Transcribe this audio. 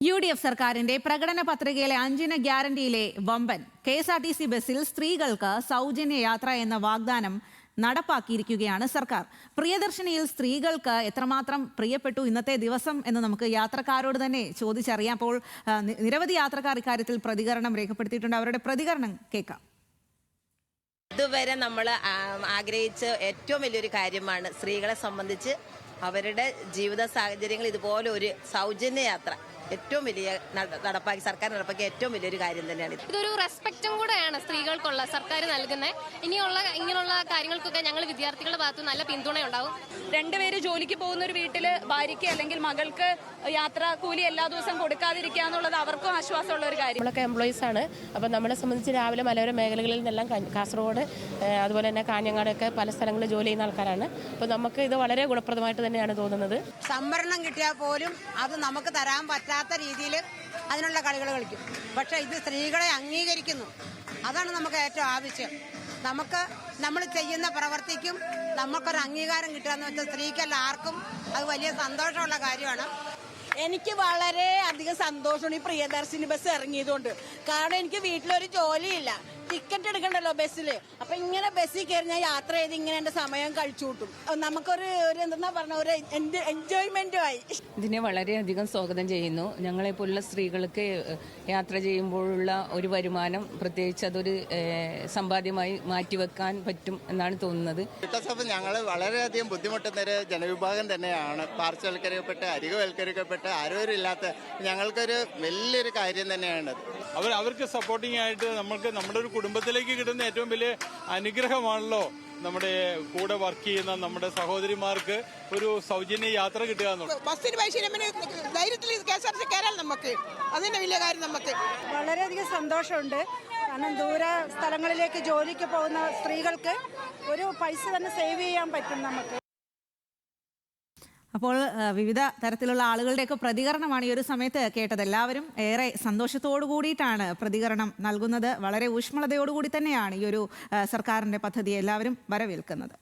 UDF സർക്കാരിന്റെ പ്രകടന പത്രികയിലെ 5 ഗ്യാരണ്ടിയിലെ വമ്പൻ KSRTC ബസ്സിൽ സ്ത്രീകൾക്ക് സൗജന്യ യാത്ര എന്ന വാഗ്ദാനം നടപ്പാക്കിയിരിക്കുകയാണ് സർക്കാർ. പ്രിയദർശിനിയിൽ സ്ത്രീകൾക്ക് എത്രമാത്രം പ്രിയപ്പെട്ടു ഇന്നത്തെ ദിവസം എന്ന് നമുക്ക് യാത്രക്കാരോട് തന്നെ ചോദിച്ചറിയാം. അപ്പോൾ നിരവധി യാത്രക്കാർ ഇക്കാര്യത്തിൽ പ്രതികരണം രേഖപ്പെടുത്തിയിട്ടുണ്ട്. അവരുടെ പ്രതികരണം കേൾക്കാം. ഇതുവരെ നമ്മൾ ആഗ്രഹിച്ച ഏറ്റവും വലിയൊരു കാര്യമാണ് സ്ത്രീകളെ സംബന്ധിച്ച് അവരുടെ ജീവിത സാഹചര്യങ്ങൾ ഇതുപോലെ ഒരു സൗജന്യ യാത്ര ഏറ്റവും വലിയ സർക്കാർ നടപ്പാക്കിയ ഏറ്റവും വലിയൊരു കാര്യം തന്നെയാണ്. ഇതൊരു റെസ്പെക്റ്റും കൂടെയാണ് സ്ത്രീകൾക്കുള്ള സർക്കാർ നൽകുന്നത്. ഇങ്ങനെയുള്ള കാര്യങ്ങൾക്കൊക്കെ ഞങ്ങൾ വിദ്യാർത്ഥികളുടെ ഭാഗത്ത് നല്ല പിന്തുണയുണ്ടാവും. രണ്ടുപേര് ജോലിക്ക് പോകുന്ന ഒരു വീട്ടില് ഭാര്യയ്ക്ക് അല്ലെങ്കിൽ മകൾക്ക് യാത്രാ കൂലി എല്ലാ ദിവസവും കൊടുക്കാതിരിക്കുക എന്നുള്ളത് അവർക്കും ആശ്വാസമുള്ള ഒരു കാര്യം. നമ്മളൊക്കെ എംപ്ലോയീസ് ആണ്. അപ്പം നമ്മളെ സംബന്ധിച്ച് രാവിലെ മലയോര മേഖലകളിൽ നിന്നെല്ലാം കാസർഗോഡ് അതുപോലെ തന്നെ കാഞ്ഞങ്ങാടൊക്കെ പല സ്ഥലങ്ങളിൽ ജോലി ചെയ്യുന്ന ആൾക്കാരാണ്. അപ്പോൾ നമുക്ക് ഇത് വളരെ ഗുണപ്രദമായിട്ട് തന്നെയാണ് തോന്നുന്നത്. സംവരണം കിട്ടിയാൽ പോലും അത് നമുക്ക് തരാൻ പറ്റാത്ത രീതിയിൽ അതിനുള്ള കളികൾ കളിക്കും. പക്ഷെ ഇത് സ്ത്രീകളെ അംഗീകരിക്കുന്നു. അതാണ് നമുക്ക് ഏറ്റവും ആവശ്യം. നമ്മൾ ചെയ്യുന്ന പ്രവർത്തിക്കും നമുക്കൊരു അംഗീകാരം കിട്ടുക എന്ന് വെച്ചാൽ സ്ത്രീക്കല്ല ആർക്കും അത് വലിയ സന്തോഷമുള്ള കാര്യമാണ്. എനിക്ക് വളരെ അധികം സന്തോഷമാണ് ഈ പ്രിയദർശിനി ബസ് ഇറങ്ങിയതുകൊണ്ട്. കാരണം എനിക്ക് വീട്ടിലൊരു ജോലിയില്ല, ടിക്കറ്റ് എടുക്കണ്ടല്ലോ ബസ്സില്. അപ്പൊ ഇങ്ങനെ ബസ്സിൽ കയറി ഞാൻ യാത്ര ചെയ്ത് ഇങ്ങനെ എന്റെ സമയം കഴിച്ചു കൂട്ടും. നമുക്കൊരു എന്താ പറഞ്ഞ ഒരു എൻജോയ്മെന്റും ആയി. ഇതിനെ വളരെയധികം സ്വാഗതം ചെയ്യുന്നു. ഞങ്ങളെപ്പോലുള്ള സ്ത്രീകൾക്ക് യാത്ര ചെയ്യുമ്പോഴുള്ള ഒരു വരുമാനം പ്രത്യേകിച്ച് അതൊരു സമ്പാദ്യമായി മാറ്റിവെക്കാൻ പറ്റും എന്നാണ് തോന്നുന്നത്. ഞങ്ങൾ വളരെയധികം ബുദ്ധിമുട്ടുന്ന ഒരു ജനവിഭാഗം തന്നെയാണ്. പാർശ്വവൽക്കരിക്കപ്പെട്ട് അരികവൽക്കരിക്കപ്പെട്ട് ആരോഗ്യമില്ലാത്ത ഞങ്ങൾക്കൊരു വലിയൊരു കാര്യം തന്നെയാണത്. അവർക്ക് സപ്പോർട്ടിംഗ് ആയിട്ട് നമ്മുടെ ഒരു കുടുംബത്തിലേക്ക് കിട്ടുന്ന ഏറ്റവും വലിയ അനുഗ്രഹമാണല്ലോ നമ്മുടെ കൂടെ വർക്ക് ചെയ്യുന്ന നമ്മുടെ സഹോദരിമാർക്ക് ഒരു സൗജന്യ യാത്ര കിട്ടുക എന്നുള്ളത്. ബസ്സിന് പൈസ ധൈര്യത്തിൽ KSRTC കയറാൻ നമുക്ക് അതിന്റെ വലിയ കാര്യം. നമുക്ക് വളരെയധികം സന്തോഷമുണ്ട്. കാരണം ദൂര സ്ഥലങ്ങളിലേക്ക് ജോലിക്ക് പോകുന്ന സ്ത്രീകൾക്ക് ഒരു പൈസ തന്നെ സേവ് ചെയ്യാൻ പറ്റും നമുക്ക്. അപ്പോൾ വിവിധ തരത്തിലുള്ള ആളുകളുടെയൊക്കെ പ്രതികരണമാണ് ഈ ഒരു സമയത്ത് കേട്ടത്. എല്ലാവരും ഏറെ സന്തോഷത്തോടു കൂടിയിട്ടാണ് പ്രതികരണം നൽകുന്നത്. വളരെ ഊഷ്മളതയോടുകൂടി തന്നെയാണ് ഈ ഒരു സർക്കാരിൻ്റെ പദ്ധതി എല്ലാവരും വരവേൽക്കുന്നത്.